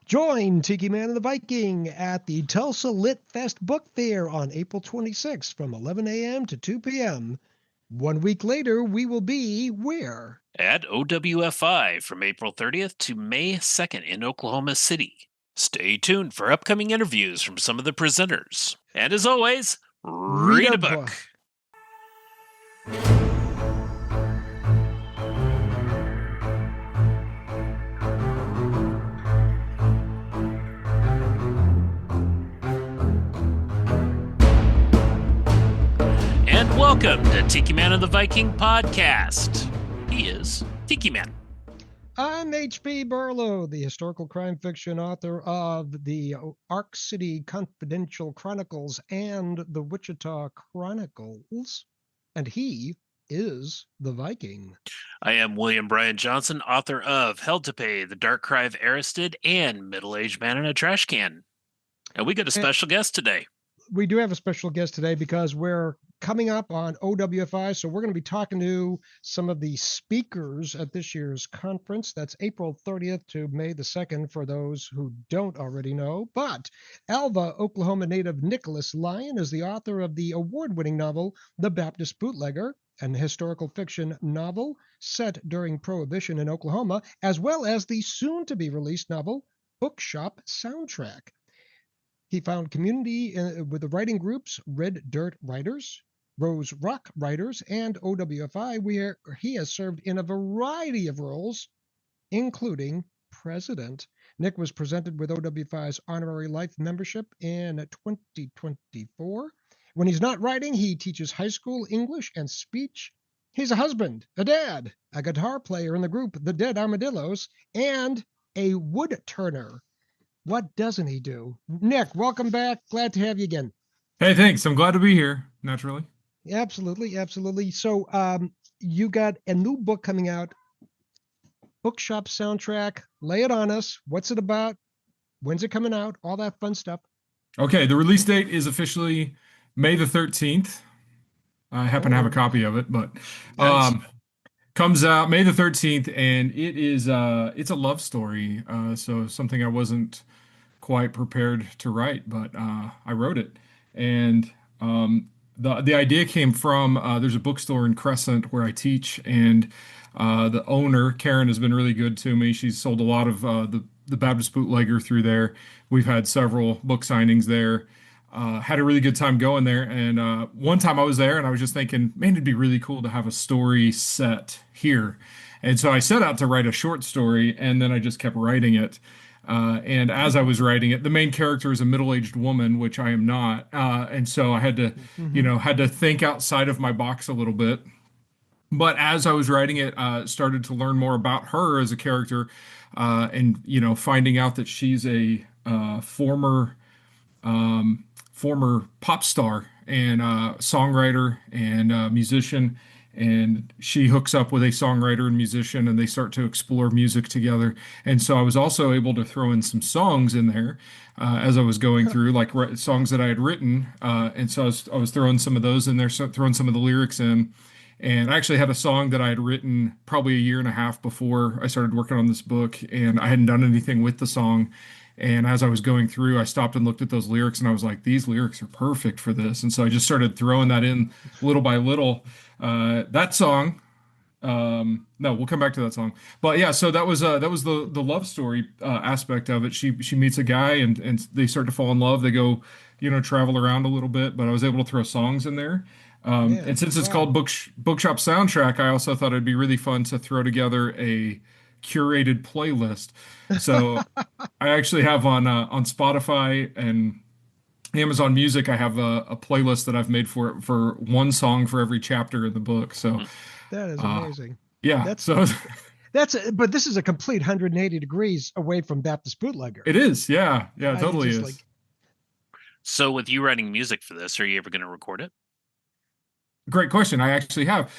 Join Tiki Man and the Viking at the Tulsa Lit Fest Book Fair on April 26th from 11 a.m. to 2 p.m. 1 week later, we will be where? At OWFI from April 30th to May 2nd in Oklahoma City. Stay tuned for upcoming interviews from some of the presenters. And as always, read a book. And welcome to Tiki Man and the Viking podcast. He is Tiki Man. I'm H.P. Barlow, the historical crime fiction author of the Ark City Confidential Chronicles and the Wichita Chronicles, and he is the Viking. I am William Bryan Johnson, author of Held to Pay, The Dark Cry of Aristid, and Middle-Aged Man in a Trash Can. And we got a special guest today. We do have a special guest today because we're coming up on OWFI, so we're going to be talking to some of the speakers at this year's conference. That's April 30th to May the 2nd for those who don't already know. But Alva, Oklahoma native Nick Lyons is the author of the award-winning novel The Baptist Bootlegger, an historical fiction novel set during Prohibition in Oklahoma, as well as the soon-to-be-released novel Bookshop Soundtrack. He found community with the writing groups Red Dirt Writers, Rose Rock Writers, and OWFI, where he has served in a variety of roles, including president. Nick was presented with OWFI's honorary life membership in 2024. When he's not writing, he teaches high school English and speech. He's a husband, a dad, a guitar player in the group The Dead Armadillos, and a wood turner. What doesn't he do? Nick, welcome back. Glad to have you again. Hey, thanks. I'm glad to be here, naturally. Absolutely, absolutely. So you got a new book coming out, Bookshop Soundtrack. Lay it on us. What's it about? When's it coming out? All that fun stuff. Okay, the release date is officially May the 13th. I happen to have a copy of it, but Nice. Comes out May the 13th, and it is it's a love story. So something I wasn't quite prepared to write, but I wrote it. And the idea came from there's a bookstore in Crescent where I teach, and the owner, Karen, has been really good to me. She's sold a lot of the Baptist Bootlegger through there. We've had several book signings there. Had a really good time going there. And one time I was there and I was just thinking, man, it'd be really cool to have a story set here. And so I set out to write a short story, and then I just kept writing it. And as I was writing it, the main character is a middle-aged woman, which I am not. And so I had to, had to think outside of my box a little bit. But as I was writing it, started to learn more about her as a character, and, finding out that she's a former pop star and songwriter and musician. And she hooks up with a songwriter and musician, and they start to explore music together. And so I was also able to throw in some songs in there as I was going through, like songs that I had written. And so I was throwing some of those in there, throwing some of the lyrics in. And I actually had a song that I had written probably a year and a half before I started working on this book, and I hadn't done anything with the song. And as I was going through, I stopped and looked at those lyrics, and I was like, these lyrics are perfect for this. And so I just started throwing that in little by little. That song, no, we'll come back to that song. But yeah, so that was the love story aspect of it. She meets a guy, and they start to fall in love. They go, travel around a little bit, but I was able to throw songs in there. And since it's called Bookshop Soundtrack, I also thought it'd be really fun to throw together a curated playlist. So I actually have on Spotify and Amazon Music, I have a playlist that I've made for one song for every chapter in the book. So that is amazing. Yeah. But this is a complete 180 degrees away from Baptist Bootlegger. It is. Yeah. Yeah, it totally is. So with you writing music for this, are you ever going to record it? Great question. I actually have.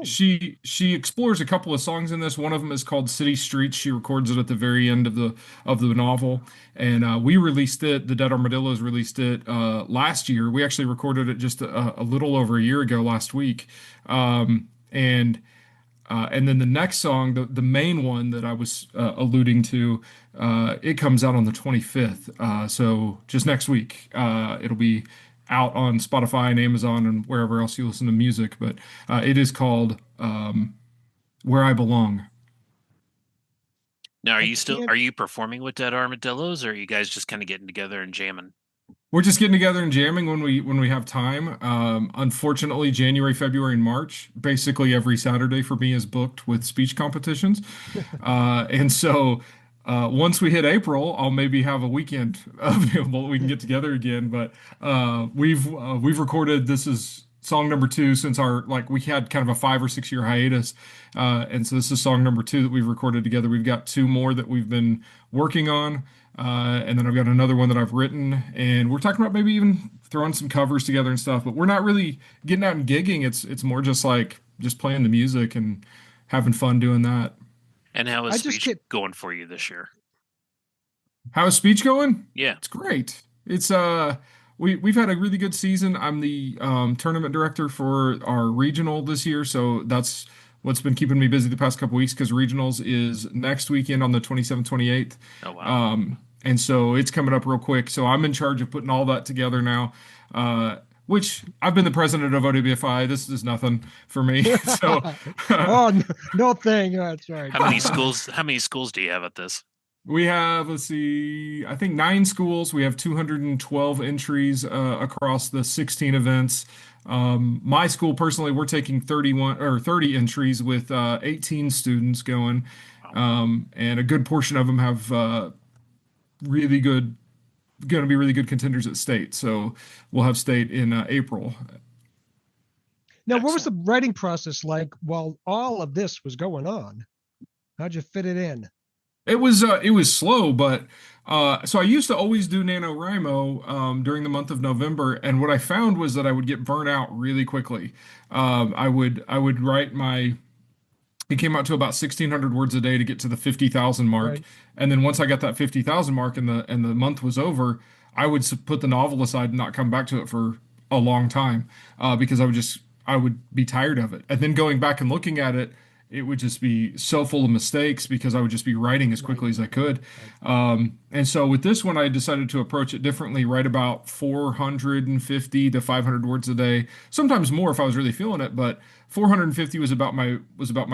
She explores a couple of songs in this. One of them is called City Streets. She records it at the very end of the novel, and we released it. The Dead Armadillos released it last year. We actually recorded it just a little over a year ago last week, and And then the next song, the main one that I was alluding to, it comes out on the 25th. So just next week, it'll be out on Spotify and Amazon and wherever else you listen to music. But it is called Where I Belong. Now, I can't. are you performing with Dead Armadillos, or are you guys just kind of getting together and jamming? We're just getting together and jamming when we have time. Unfortunately, January, February, and March, basically every Saturday for me is booked with speech competitions. And so once we hit April, I'll maybe have a weekend available. We can get together again. But we've recorded. This is song number two since our like we had kind of a 5 or 6 year hiatus, and so this is song number two that we've recorded together. We've got two more that we've been working on. And then I've got another one that I've written, and we're talking about maybe even throwing some covers together and stuff. But we're not really getting out and gigging. It's more just like just playing the music and having fun doing that. And how is I just speech get. going for you this year? How is speech going? Yeah. It's great. We've had a really good season. I'm the tournament director for our regional this year, so that's what's been keeping me busy the past couple weeks because regionals is next weekend on the 27th, 28th. Oh, wow. And so it's coming up real quick. So I'm in charge of putting all that together now. Which I've been the president of OWFI. This is nothing for me. So Oh, no, no thing. That's right. How many schools do you have at this? we have, let's see, I think 9 schools. We have 212 entries across the 16 events. My school personally, we're taking 31 or 30 entries with 18 students going. Wow. And a good portion of them have really good, going to be really good contenders at state. So we'll have state in April. Now, what was the Excellent. writing process like while all of this was going on? How'd you fit it in? It was slow, but so I used to always do NaNoWriMo during the month of November, and what I found was that I would get burnt out really quickly. I would write my it came out to about 1,600 words a day to get to the 50,000 mark. Right. And then once I got that 50,000 mark and the month was over, I would put the novel aside and not come back to it for a long time because I would be tired of it. And then going back and looking at it, it would just be so full of mistakes because I would just be writing as Right. quickly as I could. Right. And so with this one, I decided to approach it differently, write about 450 to 500 words a day, sometimes more if I was really feeling it, but 450 was about my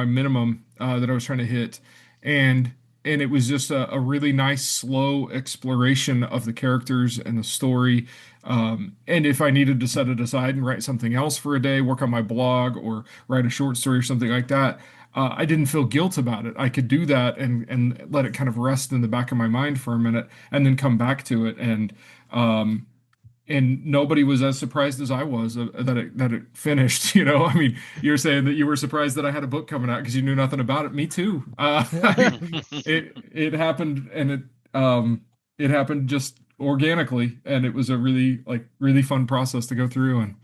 minimum that I was trying to hit, and it was just a really nice slow exploration of the characters and the story. And if I needed to set it aside and write something else for a day, work on my blog or write a short story or something like that, I didn't feel guilt about it. I could do that and let it kind of rest in the back of my mind for a minute and then come back to it. And nobody was as surprised as I was that it finished. I mean, you're saying that you were surprised that I had a book coming out because you knew nothing about it. Me too. It happened, and it happened just organically, and it was a really fun process to go through. And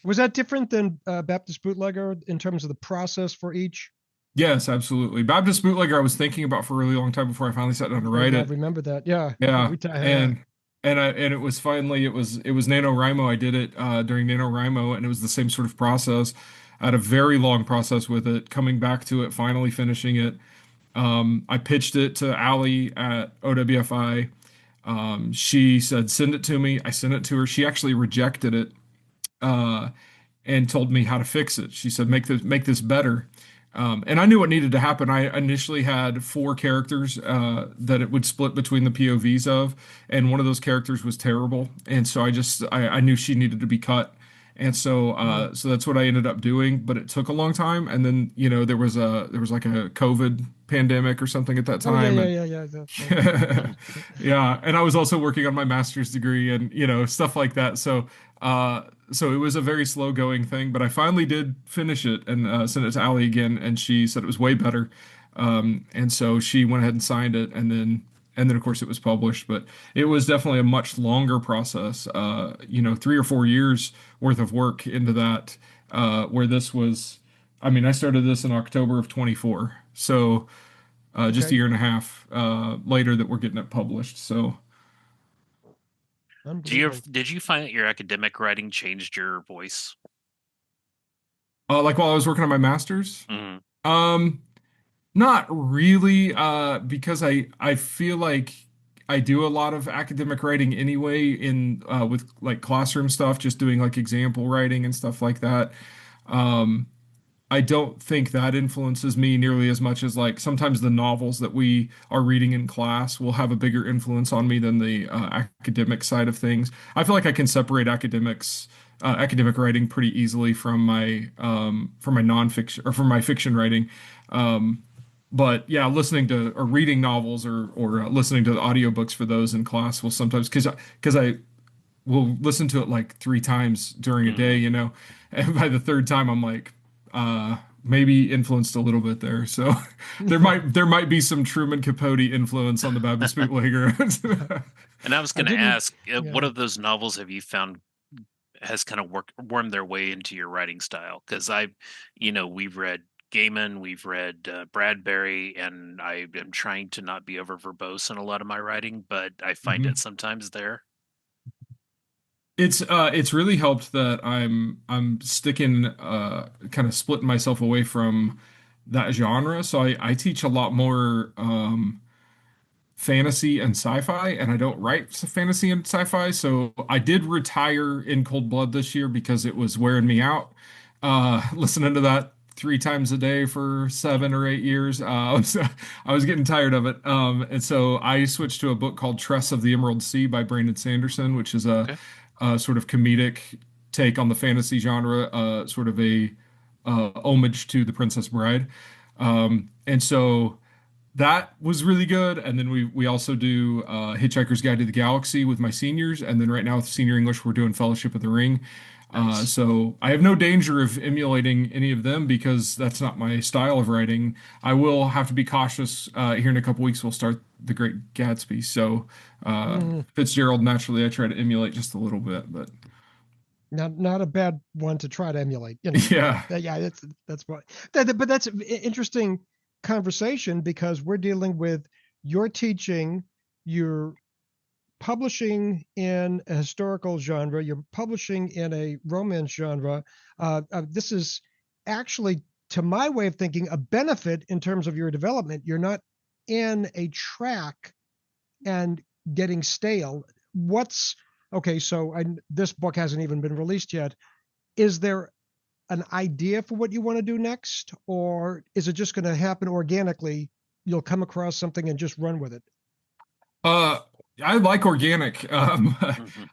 Was that different than Baptist Bootlegger in terms of the process for each? yes, absolutely. Baptist Bootlegger, I was thinking about for a really long time before I finally sat down to Right. write I it. remember that. Yeah. Yeah, Yeah. and it was finally it was NaNoWriMo. I did it during NaNoWriMo, and it was the same sort of process. I had a very long process with it, coming back to it, finally finishing it. I pitched it to Allie at OWFI. She said, "Send it to me." I sent it to her. She actually rejected it uh, and told me how to fix it. She said, "Make this better." And I knew what needed to happen. I initially had 4 characters that it would split between the POVs of, and one of those characters was terrible, and so I knew she needed to be cut, and so Mm. so that's what I ended up doing. But it took a long time, and then there was like a COVID pandemic or something at that Oh, yeah, time, yeah, and yeah, yeah. That's right. yeah, and I was also working on my master's degree and stuff like that. So it was a very slow going thing, but I finally did finish it and sent it to Allie again, and she said it was way better. And so she went ahead and signed it, and then of course it was published. But it was definitely a much longer process. 3 or 4 years worth of work into that. Where this was, I mean, I started this in October of 24, so just a Okay. year and a half later that we're getting it published. So Unbelievable. Did you find that your academic writing changed your voice? like while I was working on my master's. Mhm. Um, Not really, because I feel like I do a lot of academic writing anyway in with like classroom stuff, just doing like example writing and stuff like that. Um, I don't think that influences me nearly as much as like sometimes the novels that we are reading in class will have a bigger influence on me than the academic side of things. I feel like I can separate academic writing pretty easily from my nonfiction or from my fiction writing. Um, but yeah, listening to or reading novels or listening to the audiobooks for those in class will sometimes because I will listen to it like three times during a day, Hmm. you know. And by the third time, I'm like, maybe influenced a little bit there. So there might be some Truman Capote influence on the Baptist bootlegger. And I was I going to didn't. ask, what Yeah. of those novels have you found has kind of wormed their way into your writing style? Because we've read Gaiman, we've read Bradbury, and I am trying to not be over verbose in a lot of my writing, but I find it Mhm. sometimes there. It's really helped that I'm sticking kind of splitting myself away from that genre. So I teach a lot more fantasy and sci-fi, and I don't write fantasy and sci-fi. So I did retire in cold blood this year because it was wearing me out. Listening to that three times a day for 7 or 8 years, I was getting tired of it. And so I switched to a book called Tress of the Emerald Sea by Brandon Sanderson, which is Okay. a sort of comedic take on the fantasy genre, sort of a homage to The Princess Bride. And so that was really good. And then we also do Hitchhiker's Guide to the Galaxy with my seniors. And then right now with senior English, we're doing Fellowship of the Ring. Nice. So I have no danger of emulating any of them because that's not my style of writing. I will have to be cautious. Here in a couple weeks, we'll start The Great Gatsby. So Mm, Fitzgerald, naturally, I try to emulate just a little bit, but not a bad one to try to emulate. You know. yeah. Yeah. That's what. But that's an interesting conversation because we're dealing with your teaching, you're publishing in a historical genre, you're publishing in a romance genre. This is actually, to my way of thinking, a benefit in terms of your development. You're not in a track and getting stale. What's okay? So this book hasn't even been released yet. Is there an idea for what you want to do next, or is it just going to happen organically? You'll come across something and just run with it. Uh, I like organic. Hmm.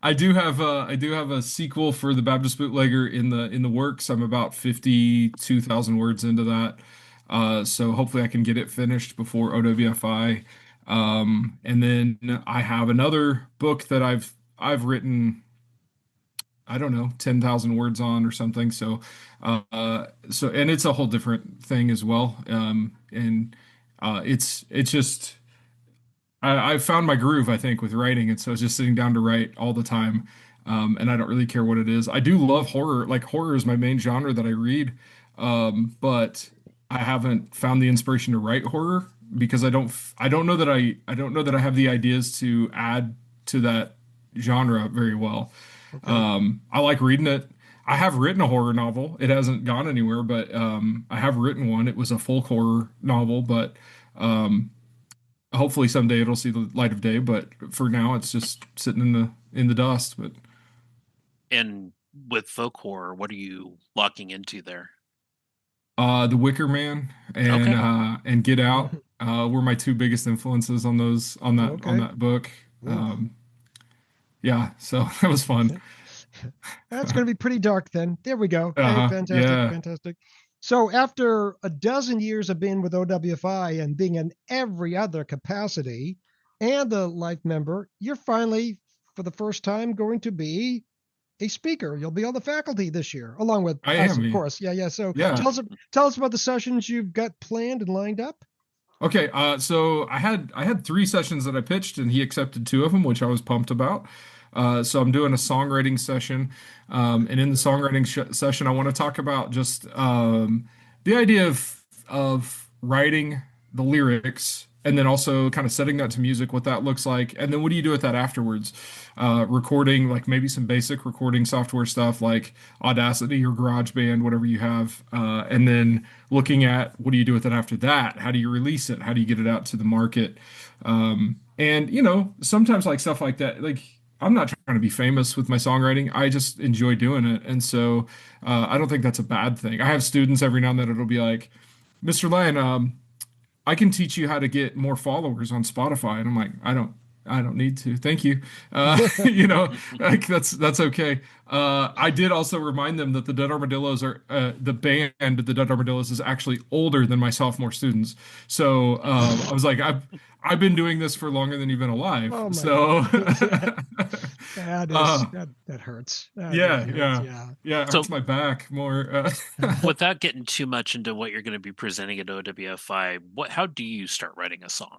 I do have a sequel for the Baptist Bootlegger in the works. I'm about 52,000 words into that. So hopefully I can get it finished before OWFI. And then I have another book that I've written, I don't know, 10,000 words on or something. So and it's a whole different thing as well. And it's just I found my groove, I think, with writing, and so it's just sitting down to write all the time. And I don't really care what it is. I do love horror. Like horror is my main genre that I read, but I haven't found the inspiration to write horror because I don't know that I have the ideas to add to that genre very well. Okay. I like reading it. I have written a horror novel. It hasn't gone anywhere, but I have written one. It was a folk horror novel, but um, hopefully someday it'll see the light of day, but for now it's just sitting in the dust. But And with folk horror, what are you locking into there? The Wicker Man Okay. and Get Out were my two biggest influences on those on Okay. that book. Ooh. Yeah, so that was fun. That's going to be pretty dark then. There we go. Hey, fantastic, Yeah. fantastic. So after a dozen years of being with OWFI and being in every other capacity and a life member, you're finally, for the first time, going to be a speaker. You'll be on the faculty this year, along with I us, am. of course. Yeah. So Yeah. tell us about the sessions you've got planned and lined up. Okay, so I had three sessions that I pitched, and he accepted two of them, which I was pumped about. So I'm doing a songwriting session, and in the songwriting sh session, I want to talk about just the idea of writing the lyrics and then also kind of setting that to music, what that looks like, and then what do you do with that afterwards? Recording like maybe some basic recording software stuff like Audacity or GarageBand, whatever you have, and then looking at what do you do with it after that? How do you release it? How do you get it out to the market? And sometimes like stuff like that, like I'm not trying to be famous with my songwriting. I just enjoy doing it, and so I don't think that's a bad thing. I have students every now and then it'll be like, Mr. Lyon, I can teach you how to get more followers on Spotify. And I'm like, I don't need to. Thank you. Like that's okay. I did also remind them that the Dead Armadillos are the band, the Dead Armadillos is actually older than my sophomore students. So I was like, I've been doing this for longer than you've been alive. Oh my So that uh, is that hurts. That yeah, really hurts. yeah, Yeah. yeah. It So hurts my back more. without getting too much into what you're going to be presenting at OWFI, how do you start writing a song?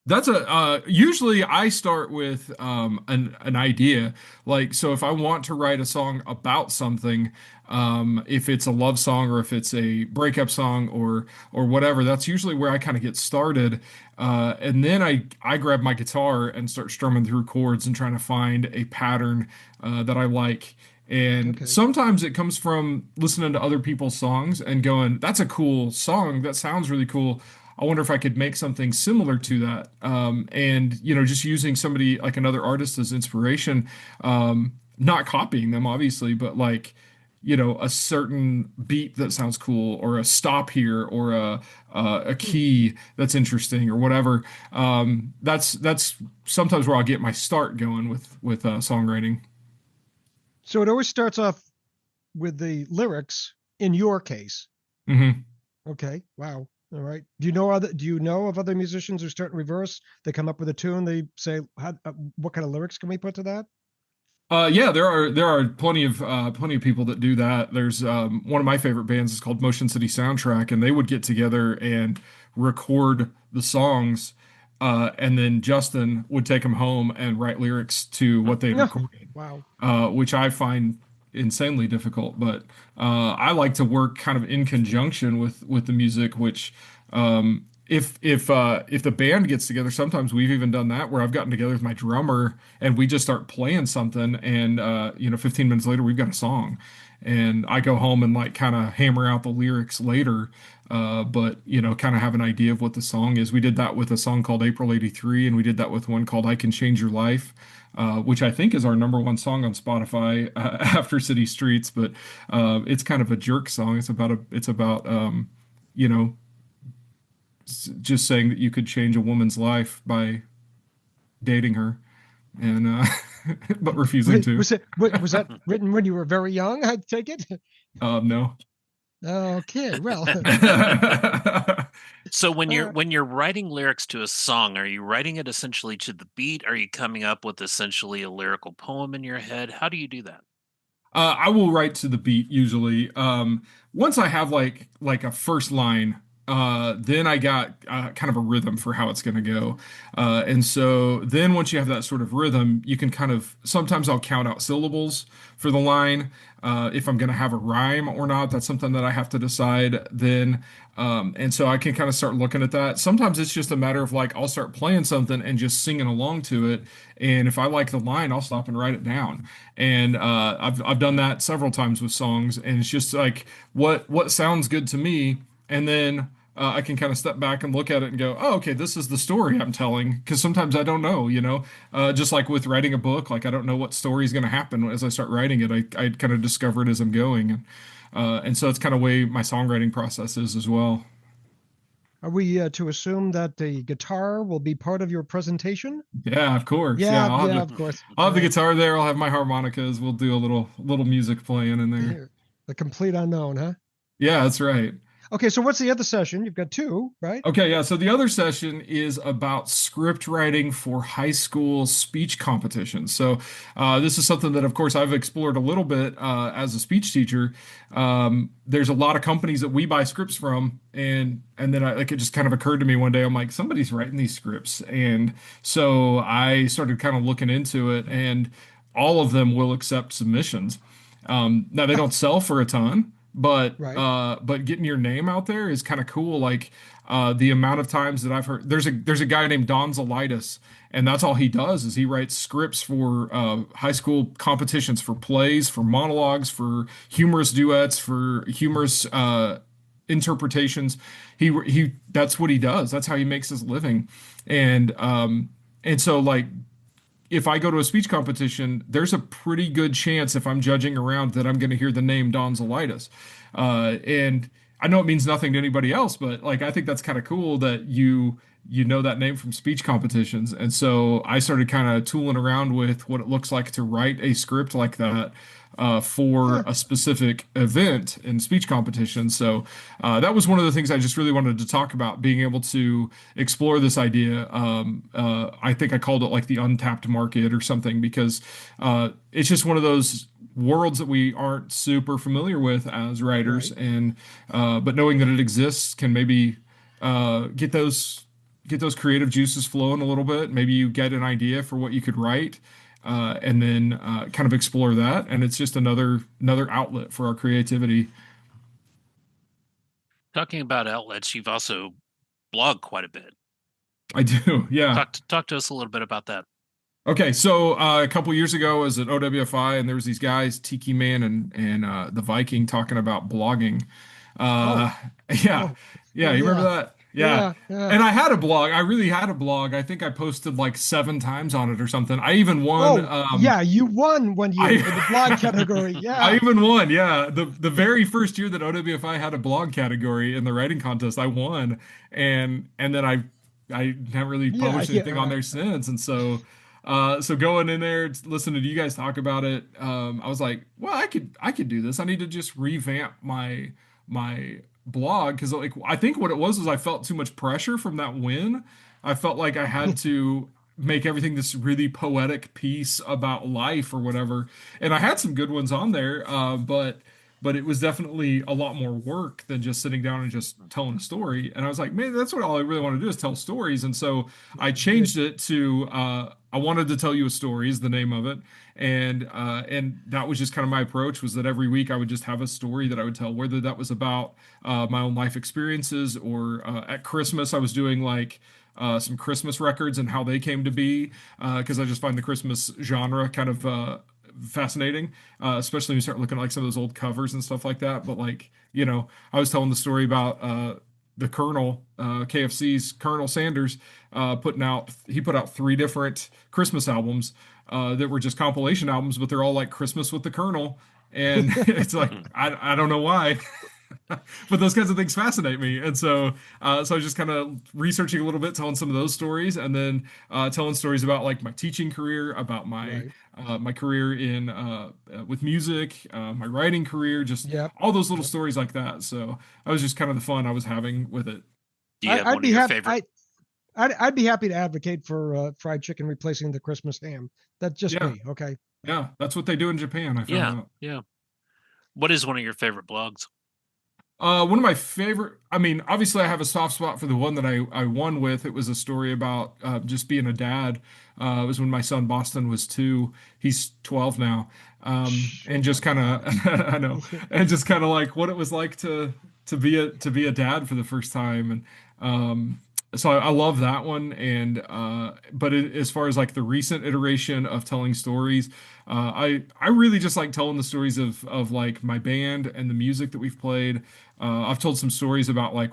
That's a usually I start with an idea. Like so if I want to write a song about something, if it's a love song or if it's a breakup song or whatever, that's usually where I kind of get started. And then I grab my guitar and start strumming through chords and trying to find a pattern that I like. And Okay. sometimes it comes from listening to other people's songs and going, that's a cool song. That sounds really cool. I wonder if I could make something similar to that. And, just using somebody like another artist as inspiration, not copying them, obviously, but like, a certain beat that sounds cool or a stop here or a Hmm. key that's interesting or whatever. That's sometimes where I'll get my start going with songwriting. So it always starts off with the lyrics in your case. Hmm. Okay. Wow. All right. Do you know of other musicians who start in reverse? They come up with a tune. They say, "What kind of lyrics can we put to that?" Yeah, there are plenty of people that do that. There's one of my favorite bands is called Motion City Soundtrack, and they would get together and record the songs, and then Justin would take them home and write lyrics to what they'd No. recorded, Wow. which I find insanely difficult. But I like to work kind of in conjunction with the music, which if the band gets together, sometimes we've even done that where I've gotten together with my drummer and we just start playing something, and 15 minutes later we've got a song, and I go home and like kind of hammer out the lyrics later. But kind of have an idea of what the song is. We did that with a song called April '83, and we did that with one called I Can Change Your Life, which I think is our number one song on Spotify after City Streets. But it's kind of a jerk song. It's about you know, just saying that you could change a woman's life by dating her and but refusing Wait, to. was that written when you were very young? I take it. No. Okay. Well. So when you're uh, when you're writing lyrics to a song, are you writing it essentially to the beat? Are you coming up with essentially a lyrical poem in your head? How do you do that? I will write to the beat usually. Once I have like a first line, then I got kind of a rhythm for how it's going to go. And so then once you have that sort of rhythm, you can kind of sometimes I'll count out syllables for the line. If I'm going to have a rhyme or not, that's something that I have to decide then. And so I can kind of start looking at that. Sometimes it's just a matter of like I'll start playing something and just singing along to it. And if I like the line, I'll stop and write it down. And I've done that several times with songs, and it's just like what sounds good to me, and then I can kind of step back and look at it and go, oh, okay, this is the story I'm telling. Because sometimes I don't know, just like with writing a book, like I don't know what story is going to happen as I start writing it. I kind of discover it as I'm going, and so it's kind of way my songwriting process is as well. Are we to assume that the guitar will be part of your presentation? Yeah, of course. Yeah, Yeah, yeah, of course. I'll All have the right. guitar there. I'll have my harmonicas. We'll do a little music playing in there. Here, the complete unknown, huh? Yeah, that's right. Okay, so what's the other session? You've got two, right? Okay, yeah. So the other session is about script writing for high school speech competitions. So this is something that, of course, I've explored a little bit as a speech teacher. There's a lot of companies that we buy scripts from, and then like it just kind of occurred to me one day, I'm like, somebody's writing these scripts, and so I started kind of looking into it, and all of them will accept submissions. Now they don't sell for a ton. Right. but getting your name out there is kind of cool. Like the amount of times that I've heard there's a guy named Don Zalitis, and that's all he does is he writes scripts for high school competitions, for plays, for monologues, for humorous duets, for humorous interpretations. He that's what he does. That's how he makes his living. And so like if I go to a speech competition, there's a pretty good chance if I'm judging around that I'm going to hear the name Don Zalitis. And I know it means nothing to anybody else, but like I think that's kind of cool that you know that name from speech competitions. And so I started kind of tooling around with what it looks like to write a script like that for Yeah. a specific event in speech competition. So that was one of the things I just really wanted to talk about, being able to explore this idea. I think I called it like the untapped market or something, because it's just one of those worlds that we aren't super familiar with as writers, Right. and but knowing that it exists can maybe get those creative juices flowing a little bit. Maybe you get an idea for what you could write, and then kind of explore that. And it's just another outlet for our creativity. Talking about outlets, you've also blogged quite a bit. I do, yeah. Talk to us a little bit about that. Okay, so a couple years ago, I was at OWFI, and there was these guys, Tiki Man and the Viking, talking about blogging. Oh. Uh, yeah, Oh. yeah, Oh you remember yeah. that? Yeah. Yeah. Yeah. And I had a blog. I really had a blog. I think I posted like 7 times on it or something. I even won. Oh yeah. You won when you in the blog I category. I Yeah. even won. Yeah, the very first year that OWFI had a blog category in the writing contest, I won, and then I haven't really Yeah. published anything on Yeah. there since. And so going in there, listening to you guys talk about it, I was like, well, I could do this. I need to just revamp my blog, because like I think what it was I felt too much pressure from that win. I felt like I had to make everything this really poetic piece about life or whatever. And I had some good ones on there, but it was definitely a lot more work than just sitting down and just telling a story. And I was like, man, that's what all I really want to do is tell stories. And so I Good. changed it to I wanted to tell you a story is the name of it. And that was just kind of my approach, was that every week I would just have a story that I would tell, whether that was about my own life experiences, or at Christmas I was doing like some Christmas records and how they came to be, because I just find the Christmas genre kind of fascinating, especially when you start looking at like some of those old covers and stuff like that. But like, I was telling the story about the Colonel, KFC's Colonel Sanders, he put out 3 different Christmas albums that were just compilation albums, but they're all like Christmas with the Colonel. And it's like, I don't know why. But those kinds of things fascinate me, and so I was just kind of researching a little bit, telling some of those stories, and then telling stories about like my teaching career, about my Right. my career in with music, my writing career, just Yep. all those little Yep. stories like that. So that was just kind of the fun I was having with it. Do you have I'd one of be your happy. favorite? I'd be happy to advocate for fried chicken replacing the Christmas ham. That's just Yeah, me. Okay. yeah, that's what they do in Japan, I found Yeah, out. yeah. What is one of your favorite blogs? One of my favorite, I mean, obviously I have a soft spot for the one that I won with. It was a story about just being a dad. It was when my son Boston was 2. He's 12 now. And Oh my just kind God. of, I know, and just kind of like what it was like to be a dad for the first time. And so I love that one. And but as far as like the recent iteration of telling stories, I really just like telling the stories of like my band and the music that we've played. I've told some stories about like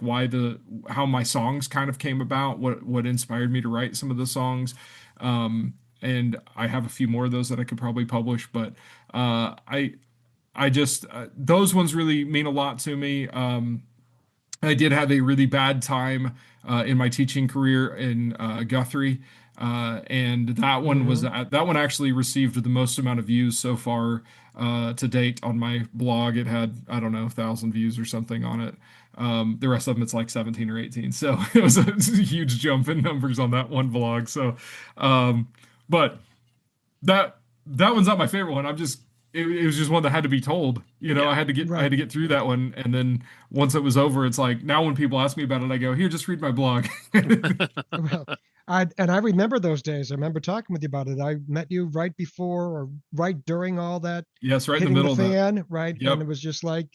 how my songs kind of came about, what inspired me to write some of the songs. And I have a few more of those that I could probably publish, but I just those ones really mean a lot to me. I did have a really bad time in my teaching career in Guthrie, and Hmm. that one actually received the most amount of views so far to date on my blog. It had, I don't know, 1,000 views or something on it. The rest of them it's like 17 or 18, so it's a huge jump in numbers on that one blog. So, um, but that that one's not my favorite one. It was just one that had to be told. Yeah. I had Right. to get through that one, and then once it was over, it's like now when people ask me about it, I go, "Here, just read my blog." Well, I remember those days. I remember talking with you about it. I met you right before or right during all that Yes, right in the hitting the middle of that. fan, right? And Yep. it was just like,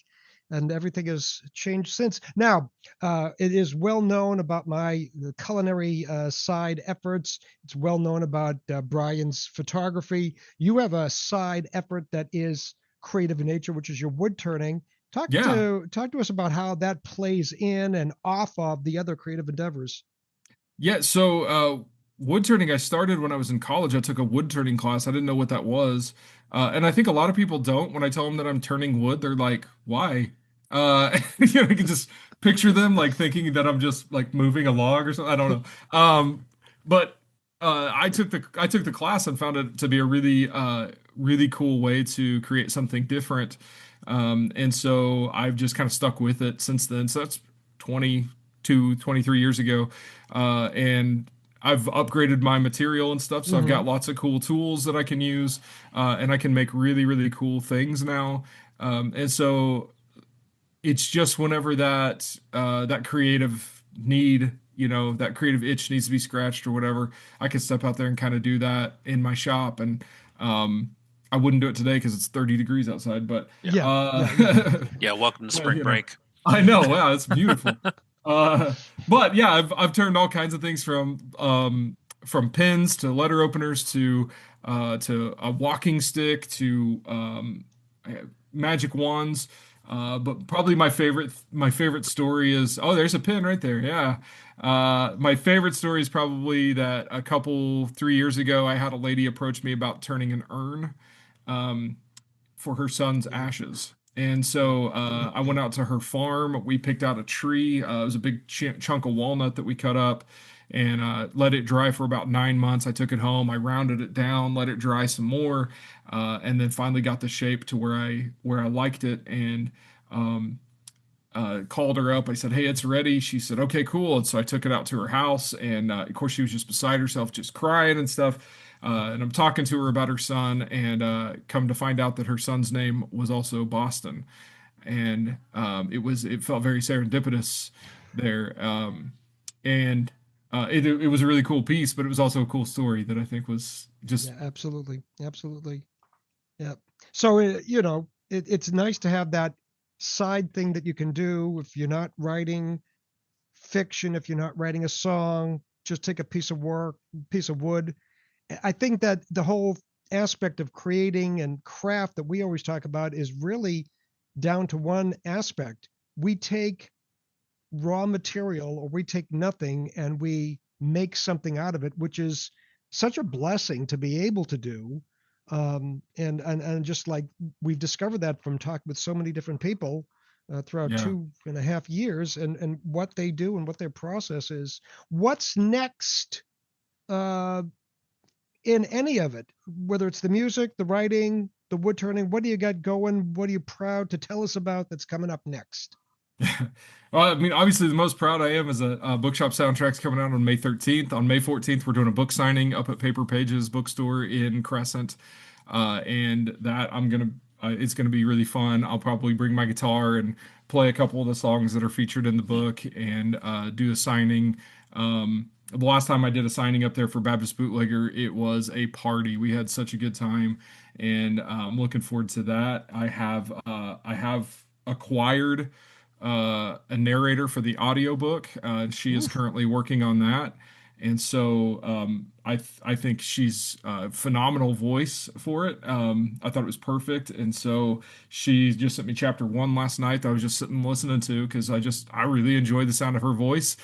and everything has changed since. Now, it is well known about the culinary side efforts. It's well known about Brian's photography. You have a side effort that is creative in nature, which is your wood turning. Yeah. Talk to us about how that plays in and off of the other creative endeavors. Yeah, so wood turning, I started when I was in college. I took a wood turning class. I didn't know what that was. And I think a lot of people don't. When I tell them that I'm turning wood, they're like, why? I can just picture them like thinking that I'm just like moving a log or something. I don't know. But I took the class and found it to be a really cool way to create something different. And so I've just kind of stuck with it since then. So that's 22, 23 years ago. And I've upgraded my material and stuff, so I've Hmm. got lots of cool tools that I can use, and I can make really, really cool things now. And so it's just whenever that creative need, that creative itch needs to be scratched or whatever, I can step out there and kind of do that in my shop. And I wouldn't do it today because it's 30 degrees outside, but Yeah. Yeah, uh, yeah, yeah. Yeah. Welcome to well, spring break. I know, wow, it's beautiful. Uh, but yeah, I've turned all kinds of things from pins to letter openers to a walking stick to magic wands. But probably my favorite story is, oh, there's a pin right there. Yeah. My favorite story is probably that a couple 3 years ago I had a lady approach me about turning an urn. Um, for her son's Yeah. ashes. And so I Yeah. went out to her farm. We picked out a tree. It was a big chunk of walnut that we cut up and let it dry for about 9 months. I took it home. I rounded it down, let it dry some more, and then finally got the shape to where I liked it. And um, called her up. I said, "Hey, it's ready." She said, "Okay, cool." And so I took it out to her house, and of course, she was just beside herself, just crying and stuff. And I'm talking to her about her son, and come to find out that her son's name was also Boston, and it felt very serendipitous there, and it was a really cool piece, but it was also a cool story that I think was just Yeah, absolutely. Absolutely. Yeah. So, it's nice to have that side thing that you can do if you're not writing fiction, if you're not writing a song, just take a piece of wood. I think that the whole aspect of creating and craft that we always talk about is really down to one aspect. We take raw material or we take nothing and we make something out of it, which is such a blessing to be able to do. And just like we've discovered that from talking with so many different people throughout yeah. 2.5 years, and what they do and what their process is. What's next uh, in any of it, whether it's the music, the writing, the wood turning? What do you got going? What are you proud to tell us about that's coming up next? Well, I mean, obviously, the most proud I am is a bookshop soundtrack's coming out on May 13th. On May 14th, we're doing a book signing up at Paper Pages bookstore in Crescent, and that it's gonna be really fun. I'll probably bring my guitar and play a couple of the songs that are featured in the book and do a signing. The last time I did a signing up there for Baptist Bootlegger, it was a party. We had such a good time, and I'm looking forward to that. I have acquired a narrator for the audiobook. She is Oof. currently working on that. And so I think she's a phenomenal voice for it. I thought it was perfect. And so she just sent me chapter one last night that I was just sitting listening to because I really enjoy the sound of her voice.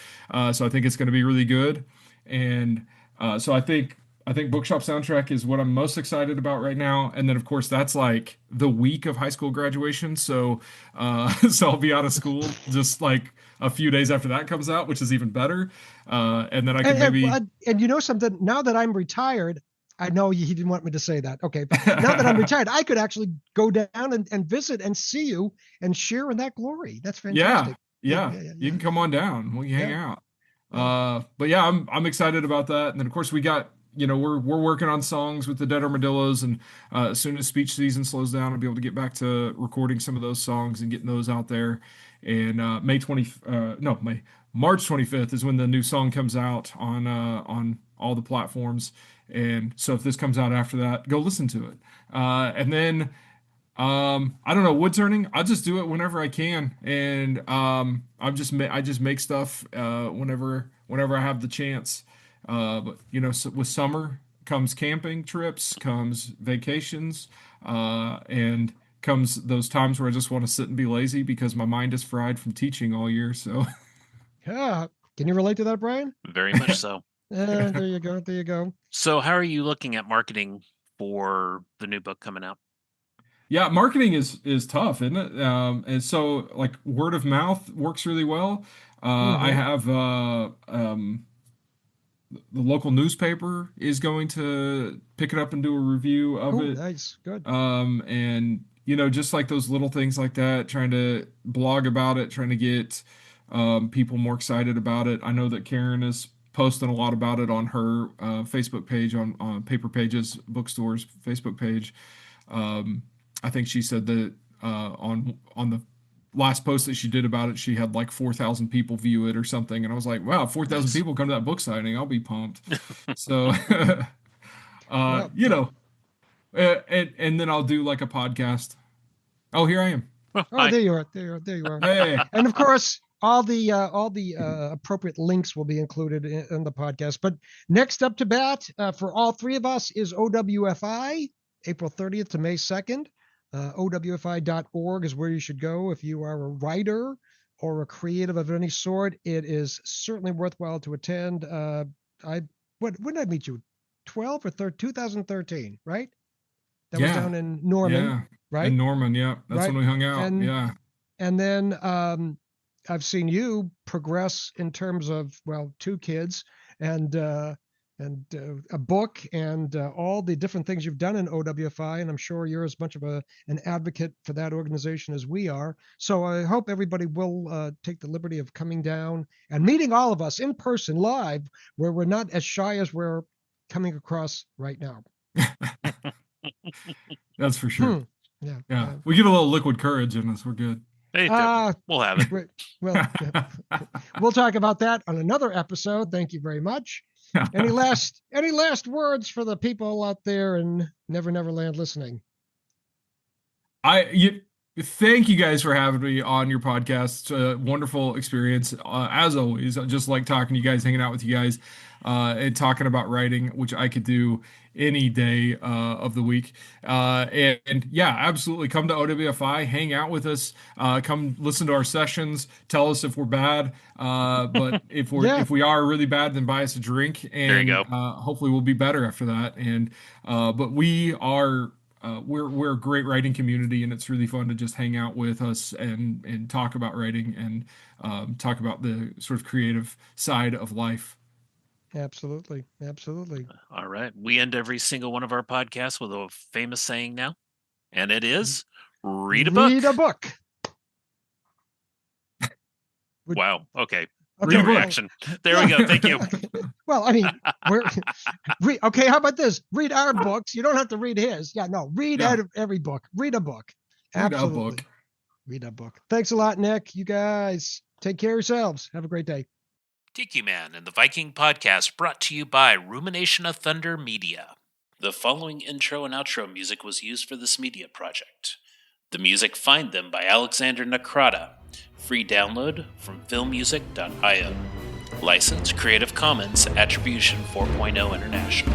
So I think it's going to be really good. And so I think Bookshop Soundtrack is what I'm most excited about right now. And then of course that's like the week of high school graduation. So so I'll be out of school just like a few days after that comes out, which is even better. And then I And, can and, maybe uh, and you know something? Now that I'm retired, I know he didn't want me to say that. Okay, but now that I'm retired, I could actually go down and visit and see you and share in that glory. That's Yeah, fantastic. Yeah, yeah, yeah, yeah, you yeah, can come on down. We can hang yeah, out. yeah. But yeah, I'm excited about that. And then of course we got, we're working on songs with the Dead Armadillos, and as soon as speech season slows down, I'll be able to get back to recording some of those songs and getting those out there. And March 25th is when the new song comes out on all the platforms. And so if this comes out after that, go listen to it. And then I don't know, wood turning. I just do it whenever I can, and I just make stuff whenever I have the chance. But so with summer comes camping trips, comes vacations, and comes those times where I just want to sit and be lazy because my mind is fried from teaching all year. So Yeah. Can you relate to that, Brian? Very much so. There you go. There you go. So how are you looking at marketing for the new book coming out? yeah, marketing is tough, isn't it? And so like word of mouth works really well. I Mm-hmm. have the local newspaper is going to pick it up and do a review of Oh, it. nice. Good. And just like those little things like that, trying to blog about it, trying to get people more excited about it. I know that Karen is posting a lot about it on her Facebook page, on Paper Pages Bookstore's Facebook page. I think she said that on the last post that she did about it, she had like 4,000 people view it or something, and I was like, wow, 4,000 Nice. people come to that book signing, I'll be pumped. So, Well, and then I'll do like a podcast. Oh, here I am. Oh, oh, hi. there you are. There you are. Hey, And of course, all the appropriate links will be included in the podcast. But next up to bat for all three of us is OWFI, April 30th to May 2nd. OWFI.org is where you should go if you are a writer or a creative of any sort. It is certainly worthwhile to attend. When did I meet you? 12 or 13, 2013, right? That was yeah, down in Norman, yeah. right? And Norman, yeah, that's Right. when we hung out. And Yeah. and then I've seen you progress in terms of, well, two kids and a book and all the different things you've done in OWFI. And I'm sure you're as much of an advocate for that organization as we are. So I hope everybody will take the liberty of coming down and meeting all of us in person live, where we're not as shy as we're coming across right now. That's for sure. Yeah. Yeah. We get a little liquid courage in us. We're good. Hey, we'll have it. Well, we'll talk about that on another episode. Thank you very much. Any last words for the people out there in Never Never Land listening? Thank you guys for having me on your podcast. It's a wonderful experience. As always, I just like talking to you guys, hanging out with you guys, and talking about writing, which I could do any day of the week. And yeah, absolutely. Come to OWFI, hang out with us, come listen to our sessions, tell us if we're bad. But if we are really bad, then buy us a drink, and There you go. hopefully we'll be better after that. And but we are. We're a great writing community, and it's really fun to just hang out with us and talk about writing and talk about the sort of creative side of life. Absolutely. All right. We end every single one of our podcasts with a famous saying now, and it is read a book. Read a book. Wow. Okay. Okay, No reaction. There we go. Thank you. Well, I mean, okay. How about this? Read our books. You don't have to read his. Yeah, no. Read every book. Read a book. Absolutely. Read a book. Thanks a lot, Nick. You guys take care of yourselves. Have a great day. Tiki Man and the Viking Podcast, brought to you by Rumination of Thunder Media. The following intro and outro music was used for this media project. The music Find Them by Alexander Nakrata. Free download from filmmusic.io. License Creative Commons Attribution 4.0 International.